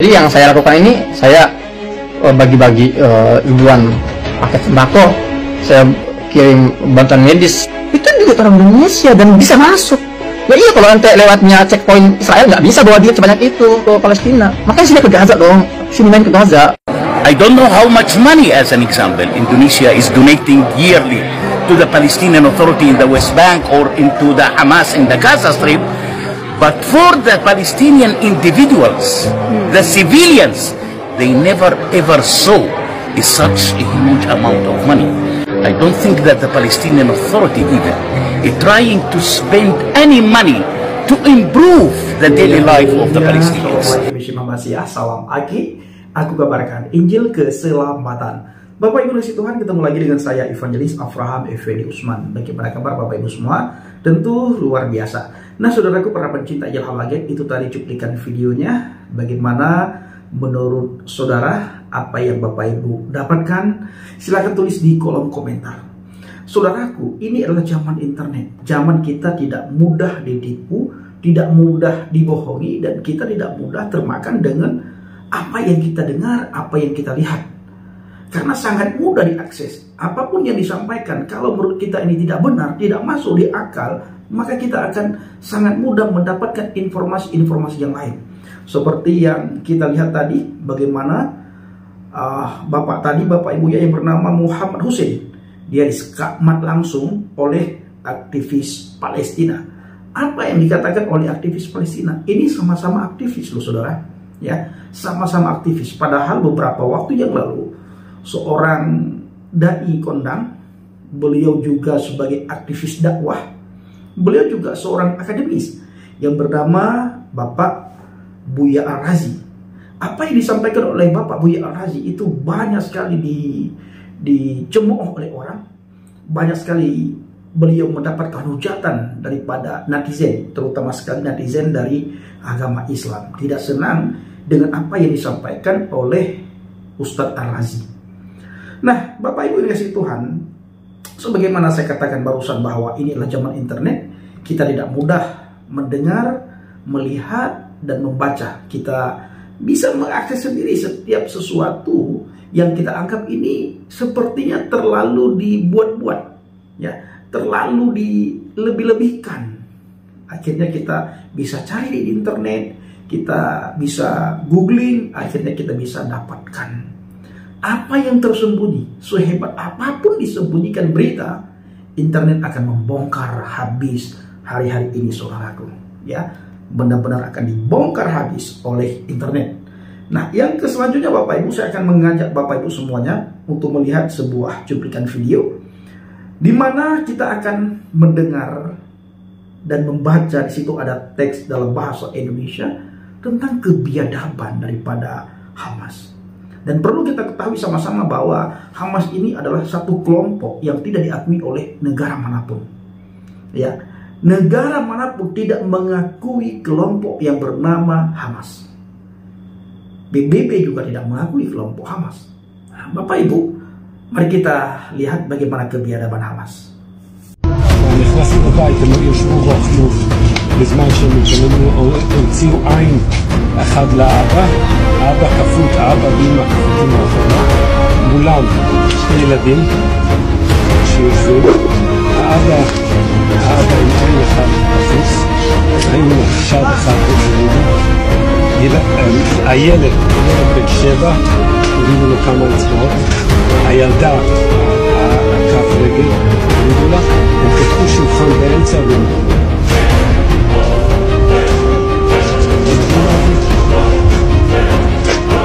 Jadi yang saya lakukan ini, saya bagi-bagi ribuan paket sembako, saya kirim bantuan medis. Itu juga orang Indonesia dan bisa masuk. Ya iya, kalau nanti lewatnya checkpoint Israel nggak bisa bawa dia sebanyak itu ke Palestina. Makanya sini ke Gaza dong, sini main ke Gaza. I don't know how much money, as an example, Indonesia is donating yearly to the Palestinian Authority in the West Bank or into the Hamas in the Gaza Strip. But for the Palestinian individuals, the civilians, they never ever saw such a huge amount of money. I don't think that the Palestinian Authority even is trying to spend any money to improve the daily life of the Palestinians. Salam Aki, aku kabarkan Injil keselamatan. Bapak Ibu kasih Tuhan, ketemu lagi dengan saya Evangelis Avraham Effendi Usman. Bagaimana kabar Bapak Ibu semua? Tentu luar biasa. Nah saudaraku para pencinta Injil Halaget, itu tadi cuplikan videonya. Bagaimana menurut saudara apa yang Bapak Ibu dapatkan? Silahkan tulis di kolom komentar. Saudaraku, ini adalah zaman internet. Zaman kita tidak mudah ditipu, tidak mudah dibohongi, dan kita tidak mudah termakan dengan apa yang kita dengar, apa yang kita lihat. Karena sangat mudah diakses. Apapun yang disampaikan, kalau menurut kita ini tidak benar, tidak masuk di akal, maka kita akan sangat mudah mendapatkan informasi-informasi yang lain. Seperti yang kita lihat tadi, bagaimana Bapak Ibu ya yang bernama Muhammad Hussein, dia disekakmat langsung oleh aktivis Palestina. Apa yang dikatakan oleh aktivis Palestina? Ini sama-sama aktivis loh saudara, ya, sama-sama aktivis. Padahal beberapa waktu yang lalu seorang dai kondang, beliau juga sebagai aktivis dakwah, beliau juga seorang akademis yang bernama Bapak Buya Al-Razi. Apa yang disampaikan oleh Bapak Buya Al-Razi itu banyak sekali dicemooh oleh orang, banyak sekali beliau mendapatkan hujatan daripada netizen, terutama sekali netizen dari agama Islam, tidak senang dengan apa yang disampaikan oleh Ustadz Al-Razi. Nah, Bapak Ibu dikasih Tuhan, sebagaimana saya katakan barusan bahwa ini adalah zaman internet, kita tidak mudah mendengar, melihat, dan membaca. Kita bisa mengakses sendiri setiap sesuatu yang kita anggap ini sepertinya terlalu dibuat-buat, ya, terlalu dilebih-lebihkan. Akhirnya kita bisa cari di internet, kita bisa googling, akhirnya kita bisa dapatkan apa yang tersembunyi. Sehebat apapun disembunyikan berita, internet akan membongkar habis hari-hari ini saudaraku, ya, benar-benar akan dibongkar habis oleh internet. Nah, yang selanjutnya Bapak Ibu, saya akan mengajak Bapak Ibu semuanya untuk melihat sebuah cuplikan video di mana kita akan mendengar dan membaca. Di situ ada teks dalam bahasa Indonesia tentang kebiadaban daripada Hamas. Dan perlu kita ketahui sama-sama bahwa Hamas ini adalah satu kelompok yang tidak diakui oleh negara manapun. Ya, negara manapun tidak mengakui kelompok yang bernama Hamas. PBB juga tidak mengakui kelompok Hamas. Nah, Bapak Ibu, mari kita lihat bagaimana kebiadaban Hamas. נכנסים לבית, הם יושבו ואכלו בזמן שהם מתכוננים, הוציאו עין אחד לאבא, האבא כפות, האבא ואמא כפותים מהחומה, מולם שני ילדים שיושבים, האבא עם עין אחד כפוס, עין שד אחד הילד בן 7, הורידו לו כמה אצבעות, הילדה הכף רגל, הורידו לה, הם פתחו שולחן באמצע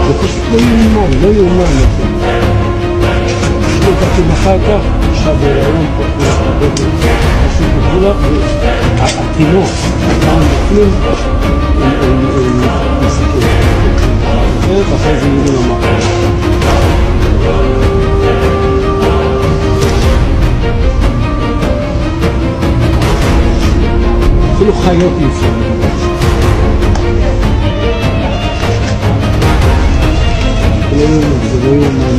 זה פשוט לא יאומן לקחים אחר כך, אישה בהיריון פשוט בגבולה, התינוק גם בפנים הם מסכים אחרי זה יהיו למחר. אפילו חיות אי אפשר. זה לא יאומן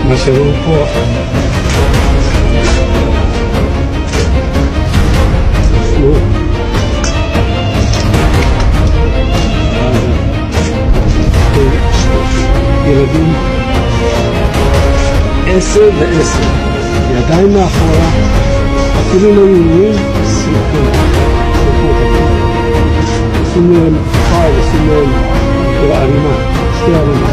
מה שראו פה. ילדים, 10 ו10, ידיים מאחורה, אפילו לא יורים, סיפור. שים להם חי ושים להם ערימה, שתי ערימה.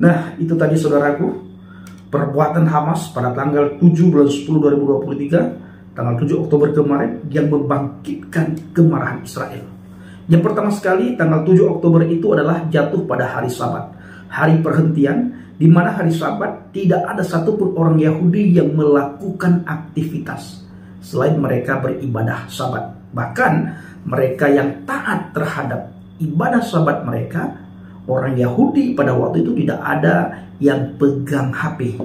Nah, itu tadi saudaraku, perbuatan Hamas pada tanggal 7 bulan 10 2023, tanggal 7 Oktober kemarin, yang membangkitkan kemarahan Israel. Yang pertama sekali, tanggal 7 Oktober itu adalah jatuh pada hari Sabat, hari perhentian, di mana hari Sabat tidak ada satupun orang Yahudi yang melakukan aktivitas selain mereka beribadah Sabat. Bahkan mereka yang taat terhadap ibadah Sabat mereka, orang Yahudi pada waktu itu tidak ada yang pegang HP.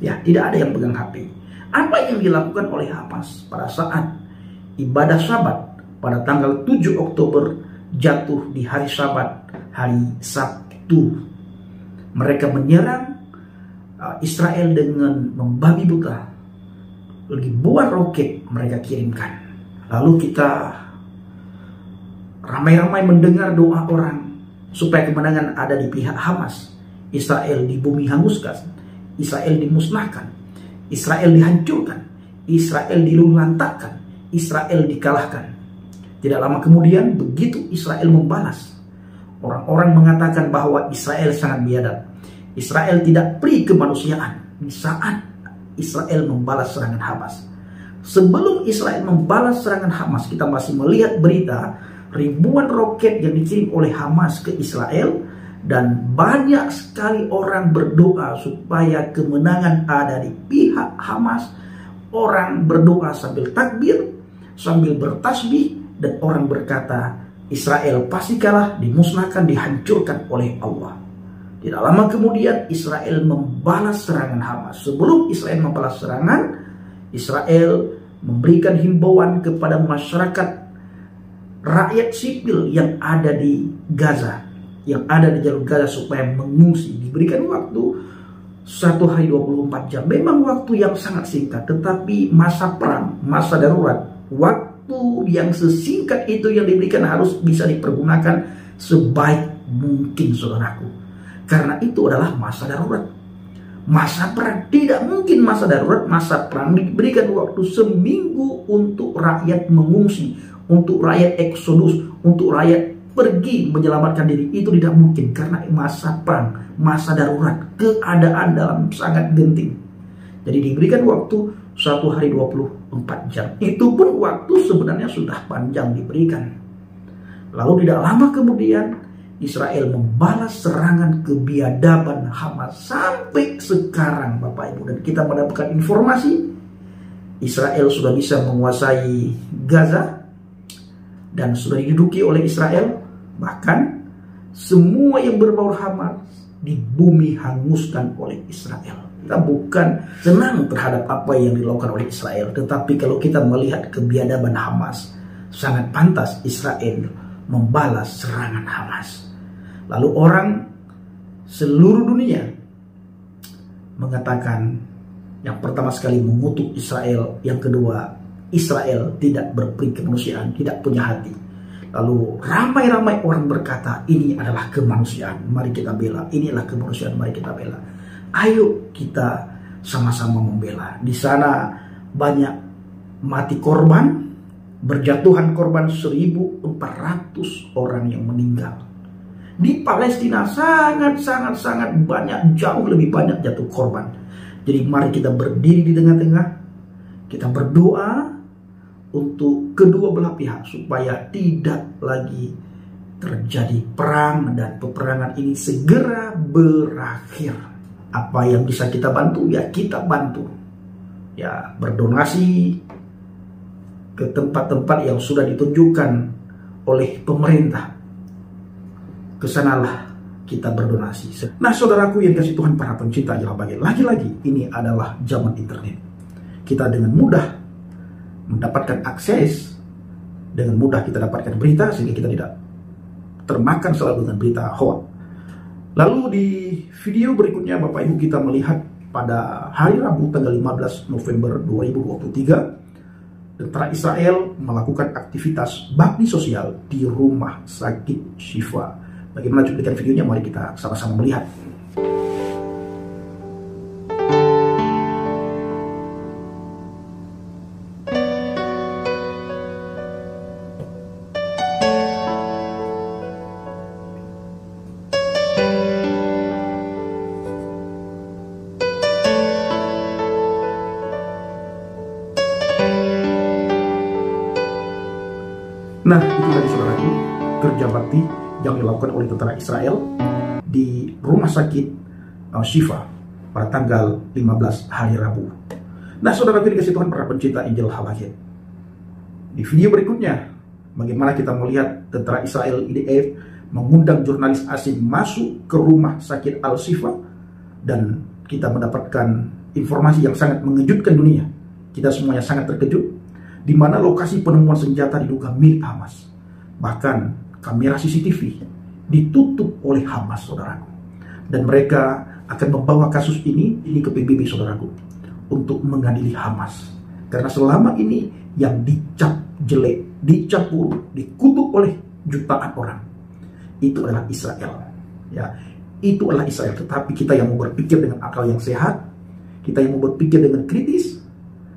Ya, tidak ada yang pegang HP. Apa yang dilakukan oleh Hamas pada saat ibadah Sabat pada tanggal 7 Oktober jatuh di hari Sabat, hari Sabtu. Mereka menyerang Israel dengan membabi buta. Ribuan roket mereka kirimkan. Lalu kita ramai-ramai mendengar doa orang supaya kemenangan ada di pihak Hamas. Israel di bumi hanguskan, Israel dimusnahkan, Israel dihancurkan, Israel diluluhlantakkan, Israel dikalahkan. Tidak lama kemudian, begitu Israel membalas, orang-orang mengatakan bahwa Israel sangat biadab, Israel tidak peri kemanusiaan. Di saat Israel membalas serangan Hamas, sebelum Israel membalas serangan Hamas, kita masih melihat berita ribuan roket yang dikirim oleh Hamas ke Israel, dan banyak sekali orang berdoa supaya kemenangan ada di pihak Hamas. Orang berdoa sambil takbir, sambil bertasbih, dan orang berkata Israel pasti kalah, dimusnahkan, dihancurkan oleh Allah. Tidak lama kemudian Israel membalas serangan Hamas. Sebelum Israel membalas serangan, Israel memberikan himbauan kepada masyarakat rakyat sipil yang ada di Gaza, yang ada di jalur Gaza, supaya mengungsi. Diberikan waktu 1 hari 24 jam. Memang waktu yang sangat singkat, tetapi masa perang, masa darurat, waktu yang sesingkat itu yang diberikan harus bisa dipergunakan sebaik mungkin, saudaraku. Karena itu adalah masa darurat, masa perang. Tidak mungkin masa darurat, masa perang diberikan waktu seminggu untuk rakyat mengungsi, untuk rakyat eksodus, untuk rakyat pergi menyelamatkan diri. Itu tidak mungkin karena masa perang, masa darurat, keadaan dalam sangat genting. Jadi diberikan waktu 1 hari 24 jam. Itu pun waktu sebenarnya sudah panjang diberikan. Lalu tidak lama kemudian Israel membalas serangan kebiadaban Hamas. Sampai sekarang Bapak Ibu, dan kita mendapatkan informasi Israel sudah bisa menguasai Gaza dan sudah diduduki oleh Israel. Bahkan semua yang berbau Hamas di bumi hanguskan oleh Israel. Kita bukan senang terhadap apa yang dilakukan oleh Israel, tetapi kalau kita melihat kebiadaban Hamas, sangat pantas Israel membalas serangan Hamas. Lalu orang seluruh dunia mengatakan, yang pertama sekali mengutuk Israel, yang kedua Israel tidak berperi kemanusiaan, tidak punya hati. Lalu ramai-ramai orang berkata, ini adalah kemanusiaan, mari kita bela. Inilah kemanusiaan, mari kita bela. Ayo kita sama-sama membela. Di sana banyak mati korban, berjatuhan korban 1.400 orang yang meninggal. Di Palestina sangat banyak, jauh lebih banyak jatuh korban. Jadi mari kita berdiri di tengah-tengah, kita berdoa untuk kedua belah pihak supaya tidak lagi terjadi perang dan peperangan ini segera berakhir. Apa yang bisa kita bantu, ya kita bantu. Ya, berdonasi ke tempat-tempat yang sudah ditunjukkan oleh pemerintah. Kesanalah kita berdonasi. Nah, saudaraku yang kasih Tuhan, para pencinta Jelah Bagi, lagi-lagi ini adalah zaman internet. Kita dengan mudah mendapatkan akses, dengan mudah kita dapatkan berita, sehingga kita tidak termakan selalu dengan berita hoax. Lalu di video berikutnya Bapak Ibu kita melihat pada hari Rabu tanggal 15 November 2023, tentara Israel melakukan aktivitas bakti sosial di rumah sakit Shifa. Bagaimana cuplikan videonya? Mari kita sama-sama melihat. Nah, itu tadi saudaraku, kerja bakti yang dilakukan oleh tentara Israel di rumah sakit Shifa pada tanggal 15 hari Rabu. Nah, saudaraku dikasih Tuhan, para pencinta Injil Hal-Lahir, di video berikutnya bagaimana kita melihat tentara Israel IDF mengundang jurnalis asing masuk ke rumah sakit Al-Shifa, dan kita mendapatkan informasi yang sangat mengejutkan dunia. Kita semuanya sangat terkejut, di mana lokasi penemuan senjata diduga milik Hamas. Bahkan kamera CCTV ditutup oleh Hamas, saudaraku. Dan mereka akan membawa kasus ini ke PBB, saudaraku, untuk mengadili Hamas. Karena selama ini yang dicap jelek, dicap buruk, dikutuk oleh jutaan orang, itu adalah Israel. Ya, itu adalah Israel. Tetapi kita yang mau berpikir dengan akal yang sehat, kita yang mau berpikir dengan kritis,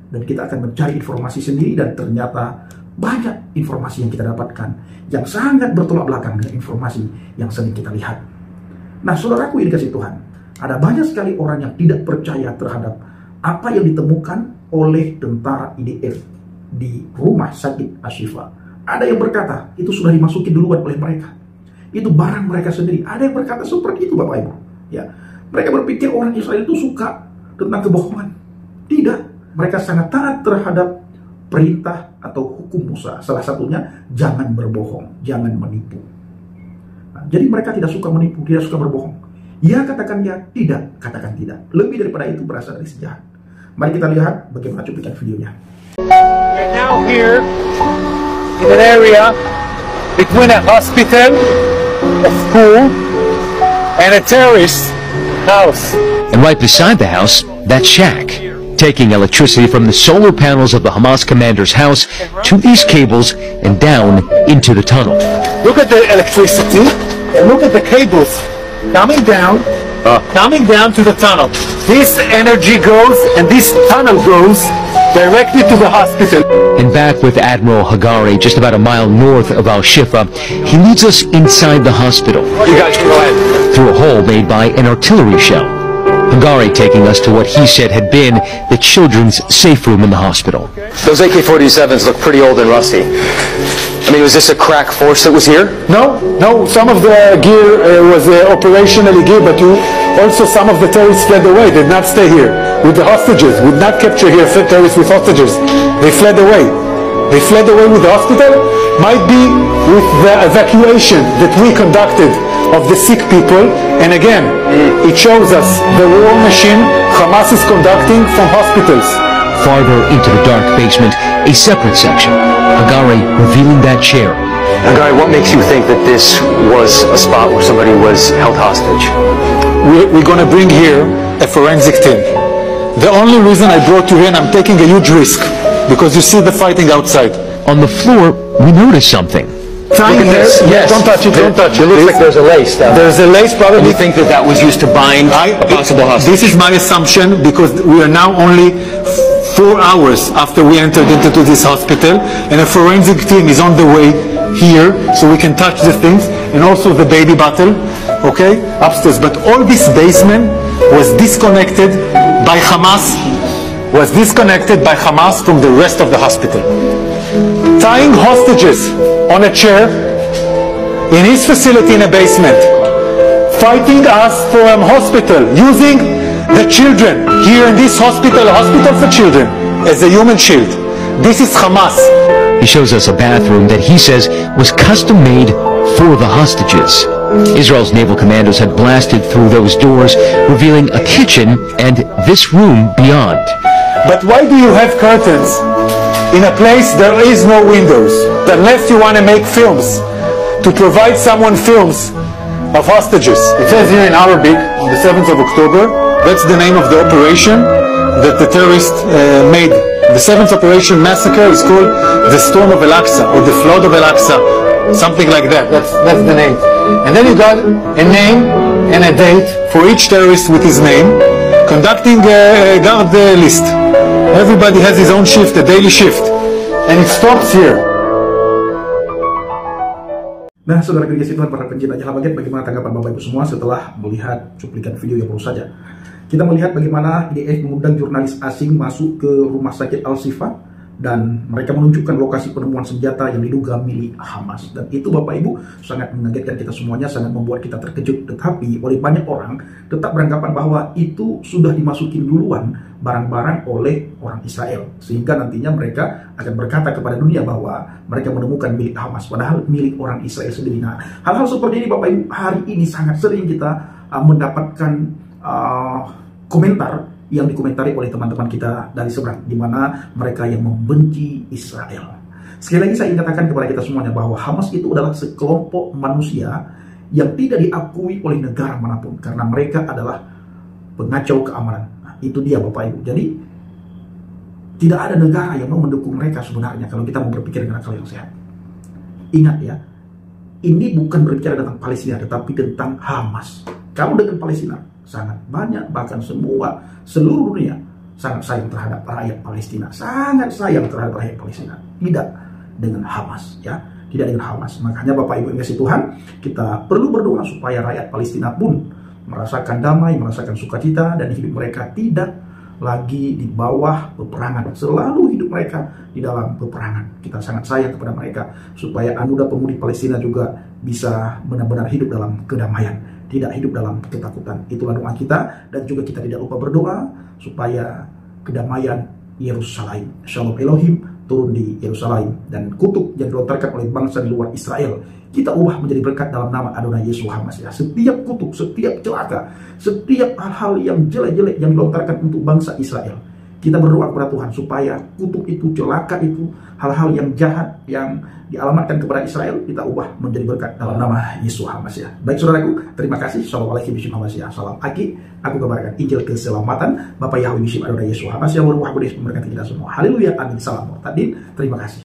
dan kita akan mencari informasi sendiri, dan ternyata banyak informasi yang kita dapatkan yang sangat bertolak belakang dengan informasi yang sering kita lihat. Nah, saudaraku yang dikasih Tuhan, ada banyak sekali orang yang tidak percaya terhadap apa yang ditemukan oleh tentara IDF di rumah sakit Al-Shifa. Ada yang berkata itu sudah dimasuki duluan oleh mereka, itu barang mereka sendiri. Ada yang berkata seperti itu, Bapak Ibu. Ya, mereka berpikir orang Israel itu suka tentang kebohongan. Tidak. Mereka sangat taat terhadap perintah atau hukum Musa. Salah satunya, jangan berbohong, jangan menipu. Nah, jadi mereka tidak suka menipu, tidak suka berbohong. Ya katakan ya, tidak katakan tidak. Lebih daripada itu berasal dari sejahat. Mari kita lihat bagaimana cuplikan videonya. We're now here in an area between a hospital, a school, and a terrorist house. And right beside the house, that shack, taking electricity from the solar panels of the Hamas commander's house to these cables and down into the tunnel. Look at the electricity and look at the cables coming down to the tunnel. This energy goes and this tunnel goes directly to the hospital. And back with Admiral Hagari, just about a mile north of Al-Shifa, he leads us inside the hospital. You guys go ahead. Through a hole made by an artillery shell. Hagari taking us to what he said had been the children's safe room in the hospital. Those AK-47s look pretty old and rusty. I mean, was this a crack force that was here? No, some of the gear was operationally gear, but also some of the terrorists fled away, did not stay here with the hostages, would not capture here terrorists with hostages. They fled away. They fled away with the hospital, might be with the evacuation that we conducted of the sick people. And again, it shows us the war machine Hamas is conducting from hospitals. Farther into the dark basement, a separate section. Hagari revealing that chair. Hagari, what makes you think that this was a spot where somebody was held hostage? We're going to bring here a forensic team. The only reason I brought you here, and I'm taking a huge risk, because you see the fighting outside. On the floor, we notice something. Look at this. Yes. Don't touch it, don't touch it. It looks like there's a lace down there. There's a lace, probably. You think that was used to bind a possible hostage? This is my assumption, because we are now only 4 hours after we entered into this hospital, and a forensic team is on the way here, so we can touch the things, and also the baby bottle, okay, upstairs. But all this basement was disconnected by Hamas, from the rest of the hospital. Tying hostages on a chair in his facility in a basement, fighting us for a hospital, using the children here in this hospital, a hospital for children, as a human shield. This is Hamas. He shows us a bathroom that he says was custom made for the hostages. Israel's naval commandos had blasted through those doors, revealing a kitchen and this room beyond. But why do you have curtains in a place there is no windows? Unless you want to make films, to provide someone films of hostages. It says here in Arabic, on the 7th of October, That's the name of the operation that the terrorists made. The 7th Operation Massacre is called the Storm of Al-Aqsa or the Flood of Al-Aqsa, something like that. That's the name. And then you got a name and a date for each terrorist with his name, conducting a guard list. Everybody has his own shift, a daily shift, and it stops here. Nah, saudara dikasih Tuhan, para pencinta Jalan Baget, bagaimana tanggapan Bapak Ibu semua setelah melihat cuplikan video yang baru saja? Kita melihat bagaimana IDF mengundang jurnalis asing masuk ke rumah sakit Al-Shifa dan mereka menunjukkan lokasi penemuan senjata yang diduga milik Hamas. Dan itu Bapak Ibu sangat mengagetkan kita semuanya, sangat membuat kita terkejut. Tetapi oleh banyak orang tetap beranggapan bahwa itu sudah dimasukin duluan barang-barang oleh orang Israel, sehingga nantinya mereka akan berkata kepada dunia bahwa mereka menemukan milik Hamas, padahal milik orang Israel sendiri. Nah, hal-hal seperti ini Bapak Ibu hari ini sangat sering kita mendapatkan komentar yang dikomentari oleh teman-teman kita dari seberang, di mana mereka yang membenci Israel. Sekali lagi saya ingin katakan kepada kita semuanya bahwa Hamas itu adalah sekelompok manusia yang tidak diakui oleh negara manapun karena mereka adalah pengacau keamanan. Nah, itu dia Bapak Ibu. Jadi tidak ada negara yang mau mendukung mereka sebenarnya kalau kita mau berpikir dengan akal yang sehat. Ingat ya, ini bukan berbicara tentang Palestina tetapi tentang Hamas. Kamu dengan Palestina sangat banyak, bahkan seluruh dunia sangat sayang terhadap rakyat Palestina, sangat sayang terhadap rakyat Palestina. Tidak dengan Hamas, ya, tidak dengan Hamas. Makanya Bapak Ibu yang kasih Tuhan, kita perlu berdoa supaya rakyat Palestina pun merasakan damai, merasakan sukacita, dan hidup mereka tidak lagi di bawah peperangan. Selalu hidup mereka di dalam peperangan. Kita sangat sayang kepada mereka supaya anugerah pemudi Palestina juga bisa benar-benar hidup dalam kedamaian, tidak hidup dalam ketakutan. Itulah doa kita, dan juga kita tidak lupa berdoa supaya kedamaian Yerusalem, Shalom Elohim, turun di Yerusalem, dan kutuk yang dilontarkan oleh bangsa di luar Israel kita ubah menjadi berkat dalam nama Adonai Yesus Hamasiah. Setiap kutuk, setiap celaka, setiap hal-hal yang jelek-jelek yang dilontarkan untuk bangsa Israel, kita berdoa kepada Tuhan supaya kutuk itu, celaka itu, hal-hal yang jahat yang dialamatkan kepada Israel, kita ubah menjadi berkat dalam nama Yesus Hamasiah. Baik saudaraku, terima kasih. Assalamualaikum warahmatullahi wabarakatuh. Salam Aki, aku kabarkan Injil keselamatan. Bapak Yahweh Bishim Adonai Yesus Hamasiah, berubah kudus memberkati kita semua. Haleluya, amin. Salam Mortadin. Terima kasih.